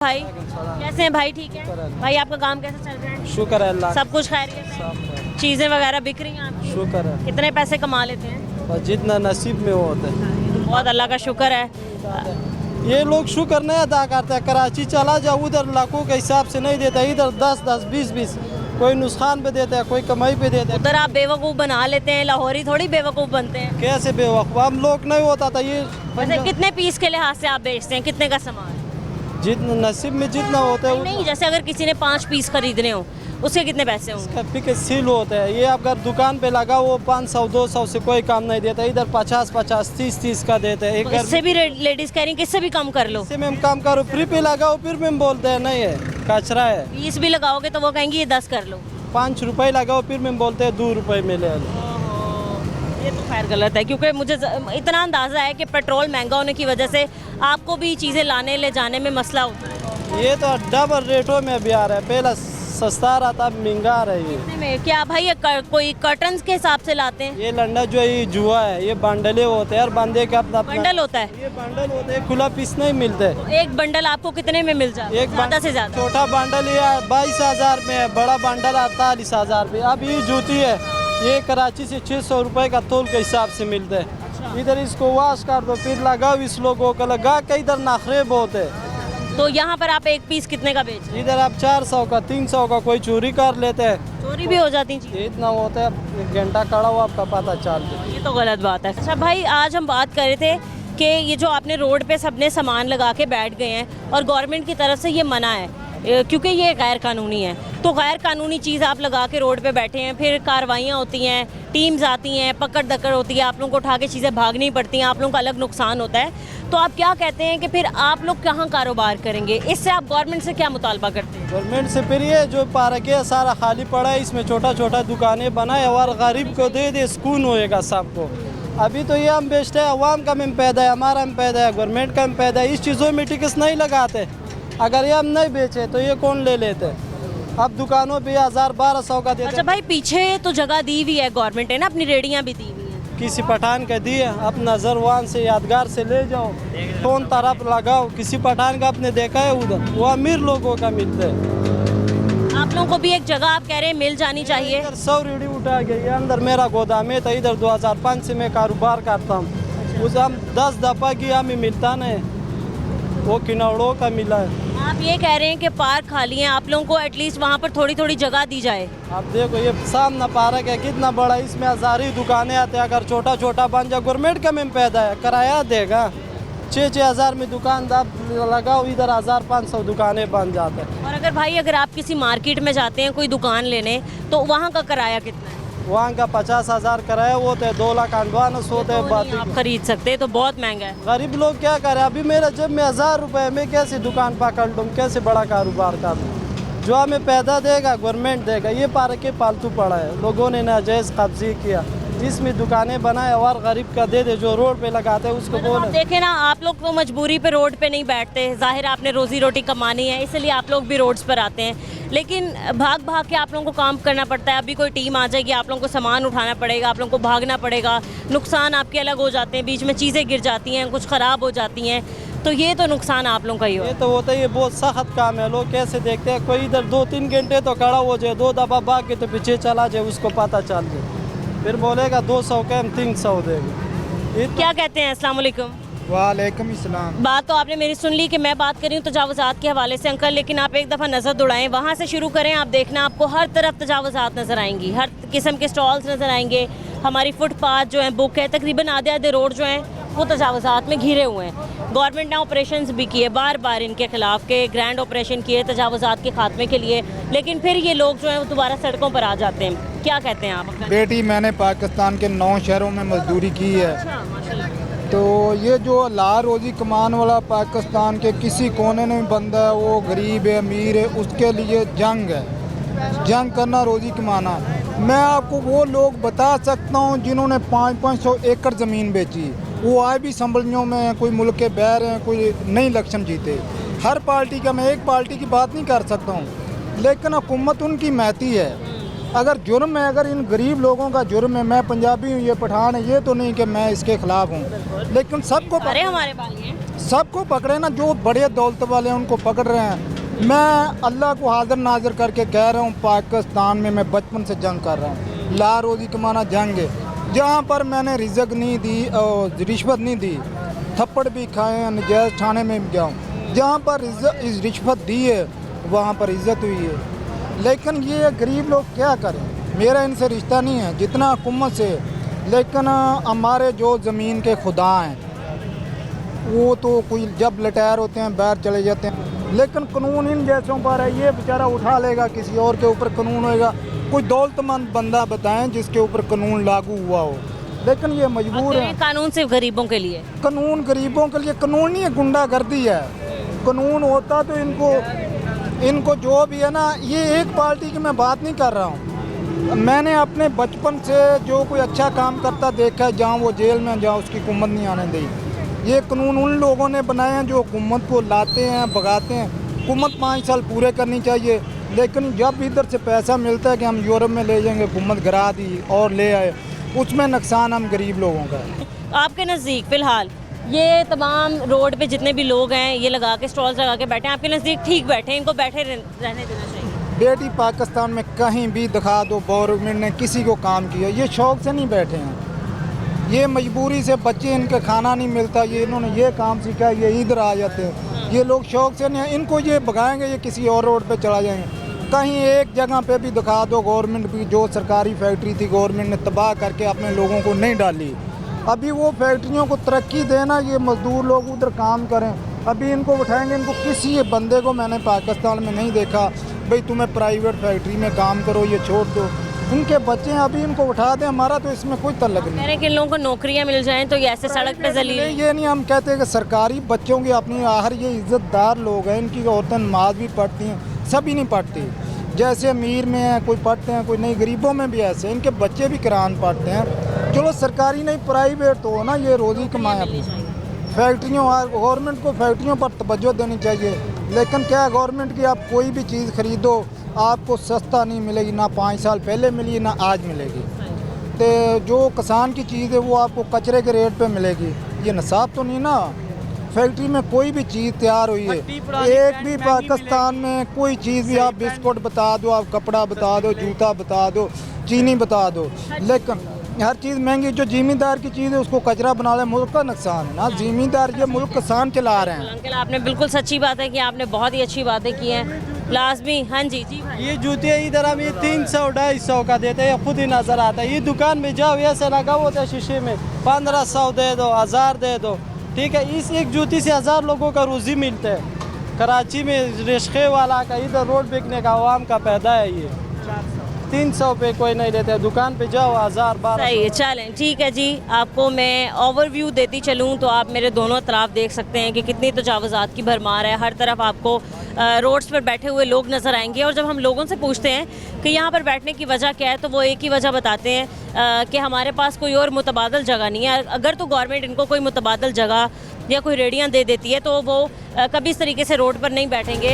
भाई कैसे हैं भाई? ठीक है भाई, आपका काम कैसा चल रहा है? शुक्र है अल्लाह। सब कुछ खैरियत है? चीजें वगैरह बिक रही हैं आपकी? शुक्र है, कितने पैसे कमा लेते हैं? बस जितना नसीब में वो होता है। बहुत अल्लाह का शुक्र है। ये लोग शुक्र नहीं अदा करते हैं। कराची चला जाओ, उधर लाखों के हिसाब से नहीं देता, इधर 10-10, 20-20, कोई नुकसान पे देता है, कोई कमाई पे देता है। उधर आप बेवकूफ़ बना लेते हैं, लाहौरी थोड़ी बेवकूफ़ बनते हैं। कैसे बेवकूफ़ हम लोग नहीं होता था ये। वैसे कितने पीस के लिहाज से आप बेचते हैं? कितने का सामान? जितना नसीब में जितना होता है नहीं, जैसे अगर किसी ने 5 पीस खरीदने हो, उसके कितने पैसे होंगे? उसका फिक्र सील होता है। ये अगर दुकान पे लगा वो 500-200 से कोई काम नहीं देता, इधर 50-50, 30-30 का देते हैं। तो इससे भी लेडीज कह रही हैं कि इससे भी कम कर लो। इससे में हम काम करो, फ्री पे लगाओ, फिर में हम बोलते हैं नहीं है कचरा है। 20 भी लगाओगे तो वो कहेंगी ये 10 कर लो। 5 रुपए लगाओ, फिर में हम बोलते हैं 2 रुपए मिले। ये तो खैर गलत है, क्योंकि मुझे इतना अंदाज़ा है कि पेट्रोल महंगा होने की वजह से आपको भी चीज़ें लाने ले जाने में मसला होता है। ये तो डबल रेटों में भी आ रहा है, पहला सस्ता रहा था, अब महंगा आ रहा है। कितने में? क्या भाई ये कोई कर्टन्स के हिसाब से लाते हैं? ये लंडा जो है ये जुआ है, ये बंडले होते हैं और बंदे का अपना बंडल होता है? ये बंडल होते हैं, खुला पीस नहीं मिलते। तो एक बंडल आपको कितने में मिल जाता है? ज़्यादा से ज़्यादा? छोटा बंडल ये 22,000 में है, बड़ा बंडल 48,000 में। अब ये जूती है, ये कराची से 600 रुपए का तोल के हिसाब से मिलता है। इधर इसको वॉश कर दो, फिर लगाओ, इस लोगों का लगा के इधर नखरे बहुत है। तो यहाँ पर आप एक पीस कितने का बेच रहे हैं? इधर आप 400 का, 300 का, कोई चोरी कर लेते हैं। चोरी भी हो जाती चीज़? इतना होता है, 1 घंटा खड़ा हुआ आपका पता चल जाए। ये तो गलत बात है। अच्छा भाई, आज हम बात कर रहे थे कि ये जो आपने रोड पे सबने सामान लगा के बैठ गए हैं और गवर्नमेंट की तरफ से ये मना है क्योंकि ये गैर कानूनी है। तो गैर कानूनी चीज़ आप लगा के रोड पे बैठे हैं, फिर कार्रवाइयाँ होती हैं, टीम्स आती हैं, पकड़ दकड़ होती है, आप लोगों को उठा के चीज़ें भागनी पड़ती हैं, आप लोगों का अलग नुकसान होता है। तो आप क्या कहते हैं कि फिर आप लोग कहाँ कारोबार करेंगे? इससे आप गवर्नमेंट से क्या मुतालबा करते हैं? गवर्नमेंट से फिर ये जो पार्क है सारा खाली पड़ा है, इसमें छोटा छोटा दुकानें बनाए और गरीब को दे दे, सुकून होएगा सबको। अभी तो ये हम बेचते हैं, अवाम का में पैदा है, हमारा में पैदा है, गवर्नमेंट का में पैदा है। इस चीज़ों में टिकस नहीं लगाते। अगर ये हम नहीं बेचे तो ये कौन ले लेते? अब दुकानों पे 1000-1200 का देते। अच्छा भाई, पीछे तो जगह दी हुई है गवर्नमेंट है ना, अपनी रेडियाँ भी दी हुई हैं। किसी पठान का दिए, अपना जरवान से यादगार से ले जाओ, कौन तरफ लगाओ। किसी पठान का आपने देखा है उधर, वो अमीर लोगों का मिलता है। आप लोगों को भी एक जगह आप कह रहे हैं मिल जानी चाहिए। 100 रेडी उठा गई, ये अंदर मेरा गोदाम है, तो इधर 2005 से मैं कारोबार करता हूँ। उस हम 10 दफ़ा की हमें मिलता नहीं, वो किन्नौरों का मिला है। आप ये कह रहे हैं कि पार्क खाली है, आप लोगों को एटलीस्ट वहाँ पर थोड़ी थोड़ी जगह दी जाए। आप देखो ये सामने पार्क है, कितना बड़ा, इसमें हज़ार ही दुकानें आते हैं। अगर छोटा छोटा बन जाए, गवर्नमेंट का में पैदा है, किराया देगा। 6-6 हज़ार में दुकानदार लगाओ, इधर 1500 दुकानें बन जाते हैं। और अगर भाई अगर आप किसी मार्केट में जाते हैं कोई दुकान लेने, तो वहाँ का किराया कितना है? वहाँ का 50,000 किराया होते हैं, 2 लाख एडवांस होते हैं। बात आप खरीद सकते हैं, तो बहुत महंगा है। गरीब लोग क्या करें? अभी मेरा जब में 1000 रुपये में कैसे दुकान पकड़ लूँ, कैसे बड़ा कारोबार कर लूँ? जो हमें पैदा देगा गवर्नमेंट देगा। ये पार्क के पालतू पड़ा है, लोगों ने नाजायज़ कब्जे किया, इसमें दुकानें बनाए और गरीब का दे दे, जो रोड पे लगाते हैं उसको मतलब आप देखें ना, आप लोग तो मजबूरी पे रोड पे नहीं बैठते, जाहिर आपने रोजी रोटी कमानी है, इसलिए आप लोग भी रोड्स पर आते हैं। लेकिन भाग भाग के आप लोगों को काम करना पड़ता है। अभी कोई टीम आ जाएगी, आप लोगों को सामान उठाना पड़ेगा, आप लोगों को भागना पड़ेगा, नुकसान आपके अलग हो जाते हैं, बीच में चीज़ें गिर जाती हैं, कुछ ख़राब हो जाती हैं, तो ये तो नुकसान आप लोगों का ही हो। ये तो होता है, ये बहुत सख्त काम है। लोग कैसे देखते हैं, कोई इधर 2-3 घंटे तो खड़ा हो जाए, 2 दफ़ा भाग के तो पीछे चला जाए, उसको पता चल जाए, फिर बोलेगा 200 का हम 300 देंगे। क्या कहते हैं? अस्सलाम वालेकुम। वालेकुम इस्लाम। बात तो आपने मेरी सुन ली कि मैं बात कर रही हूँ तजावुज़ात के हवाले से अंकल, लेकिन आप एक दफ़ा नज़र दौड़ाएं, वहाँ से शुरू करें, आप देखना आपको हर तरफ तजावुज़ात नज़र आएंगी, हर किस्म के स्टॉल्स नज़र आएंगे। हमारी फुटपाथ जो है बुक है, तकरीबन आधे रोड जो हैं वो तजावुज़ात में घिरे हुए हैं। गवर्नमेंट ने ऑपरेशंस भी किए बार बार इनके खिलाफ के, ग्रैंड ऑपरेशन किए तजावुज़ात के खात्मे के लिए, लेकिन फिर ये लोग जो हैं वो दोबारा सड़कों पर आ जाते हैं। क्या कहते हैं आप? बेटी, मैंने पाकिस्तान के 9 शहरों में मजदूरी की है। तो ये जो ला रोज़ी कमान वाला पाकिस्तान के किसी कोने में बंदा है, वो गरीब है अमीर है, उसके लिए जंग है, जंग करना, रोज़ी कमाना। मैं आपको वो लोग बता सकता हूँ जिन्होंने 500-500 एकड़ ज़मीन बेची, वो आज भी संभलियों में हैं, कोई मुल्क के बाहर हैं, कोई नई इलेक्शन जीते। हर पार्टी का, मैं एक पार्टी की बात नहीं कर सकता हूँ, लेकिन हुकूमत उनकी महती है। अगर जुर्म है, अगर इन गरीब लोगों का जुर्म है, मैं पंजाबी हूँ, ये पठान है, ये तो नहीं कि मैं इसके खिलाफ हूँ, लेकिन सबको अरे हमारे भाई हैं, सबको पकड़े ना, जो बड़े दौलत वाले हैं उनको पकड़ रहे हैं। मैं अल्लाह को हाजिर नाजिर करके कह रहा हूँ, पाकिस्तान में मैं बचपन से जंग कर रहा हूँ, ला रोज़ी कमाना जंग है। जहाँ पर मैंने रिज़्क नहीं दी और रिश्वत नहीं दी, थप्पड़ भी खाए हैं, नजायज़ थाने में भी गया हूँ। जहाँ पर रिश्वत दी है वहाँ पर इज़्ज़त हुई है। लेकिन ये गरीब लोग क्या करें, मेरा इनसे रिश्ता नहीं है जितना हुकूमत से। लेकिन हमारे जो ज़मीन के खुदा हैं वो तो कोई जब रिटायर होते हैं बाहर चले जाते हैं, लेकिन कानून इन जैसों पर है। ये बेचारा उठा लेगा, किसी और के ऊपर कानून होएगा। कोई दौलतमंद बंदा बताएं जिसके ऊपर कानून लागू हुआ हो, लेकिन ये मजबूर है। कानून सिर्फ गरीबों के लिए, कानून गरीबों के लिए कानून नहीं है, गुंडागर्दी है। कानून होता तो इनको जो भी है ना, ये एक पार्टी की मैं बात नहीं कर रहा हूँ। मैंने अपने बचपन से जो कोई अच्छा काम करता देखा है, जहाँ वो जेल में जहाँ उसकी हुकूमत नहीं आने दी। ये कानून उन लोगों ने बनाए हैं जो हुकूमत को लाते हैं, भगाते हैं। हुकूमत 5 साल पूरे करनी चाहिए, लेकिन जब इधर से पैसा मिलता है कि हम यूरोप में ले जाएंगे, हुकूमत गिरा दी और ले आए, उसमें नुकसान हम गरीब लोगों का है। आपके नज़दीक फ़िलहाल ये तमाम रोड पे जितने भी लोग हैं, ये लगा के स्टॉल्स लगा के बैठे हैं, आपके नज़दीक ठीक बैठे हैं, इनको बैठे रहने देना चाहिए? बेटी पाकिस्तान में कहीं भी दिखा दो गवर्नमेंट ने किसी को काम किया, ये शौक़ से नहीं बैठे हैं, ये मजबूरी से। बच्चे इनके खाना नहीं मिलता, ये इन्होंने ये काम सीखा है, ये इधर आ जाते हैं। ये लोग शौक़ से नहीं, इनको ये भगाएंगे, ये किसी और रोड पे चला जाएंगे। कहीं एक जगह पे भी दिखा दो गवर्नमेंट भी, जो सरकारी फैक्ट्री थी गवर्नमेंट ने तबाह करके अपने लोगों को नहीं डाली। अभी वो फैक्ट्रियों को तरक्की देना, ये मज़दूर लोग उधर काम करें। अभी इनको उठाएंगे, इनको किसी बंदे को मैंने पाकिस्तान में नहीं देखा भाई तुम्हें प्राइवेट फैक्ट्री में काम करो, ये छोड़ दो। उनके बच्चे अभी इनको उठा दें, हमारा तो इसमें कोई तल्लक नहीं। कह रहे हैं कि इन लोगों को नौकरियां मिल जाएं तो ये ऐसे सड़क पे जलील। ये नहीं हम कहते कि सरकारी बच्चों की अपनी आहर, ये इज़्ज़तदार लोग हैं, इनकी औरतें नमाज भी पढ़ती हैं, सभी नहीं पढ़ती। जैसे अमीर में है कोई पढ़ते हैं कोई नहीं, गरीबों में भी ऐसे इनके बच्चे भी कुरान पढ़ते हैं। चलो सरकारी नहीं प्राइवेट तो हो ना, ये रोज़ी कमाएं अपनी। फैक्ट्रियों, गवर्नमेंट को फैक्ट्रियों पर तवज्जो देनी चाहिए। लेकिन क्या गवर्नमेंट की आप कोई भी चीज़ खरीदो आपको सस्ता नहीं मिलेगी, ना 5 साल पहले मिली ना आज मिलेगी। तो जो किसान की चीज़ है वो आपको कचरे के रेट पे मिलेगी, ये नसाब तो नहीं ना। फैक्ट्री में कोई भी चीज़ तैयार हुई है, एक भी पाकिस्तान में कोई चीज़ भी, आप बिस्कुट बता दो, आप कपड़ा बता दो, जूता बता दो, चीनी बता दो, लेकिन हर चीज़ महंगी। जो ज़मींदार की चीज़ है उसको कचरा बना ले, मुल्क का नुकसान है ना। ज़मींदार ये मुल्क किसान चला रहे हैं। अंकल आपने बिल्कुल सच्ची बात है कि आपने बहुत ही अच्छी बातें की हैं। लाजमी, हाँ जी जी भाई। ये जूते इधर हम ये 300-250 का देते हैं, खुद ही नज़र आता है। ये दुकान में जाओ ऐसे लगा होता है शीशे में, 1500 दे दो, 1000 दे दो, ठीक है। इस एक जूती से 1000 लोगों का रोज़ी मिलता है। कराची में रिश्के वाला का इधर रोड बिकने का आवाम का पैदा है। ये 300 पे कोई नहीं देते, दुकान पे जाओ 1000-1200। सही है, चलें ठीक है जी। आपको मैं ओवरव्यू देती चलूँ तो आप मेरे दोनों तरफ देख सकते हैं कि कितनी तजावुज़ात की भरमार है। हर तरफ आपको रोड्स पर बैठे हुए लोग नज़र आएंगे, और जब हम लोगों से पूछते हैं कि यहाँ पर बैठने की वजह क्या है तो वो एक ही वजह बताते हैं कि हमारे पास कोई और मुतबादल जगह नहीं है। अगर तो गवर्नमेंट इनको कोई मुतबादल जगह या कोई रेडियाँ दे देती है तो वो कभी इस तरीके से रोड पर नहीं बैठेंगे।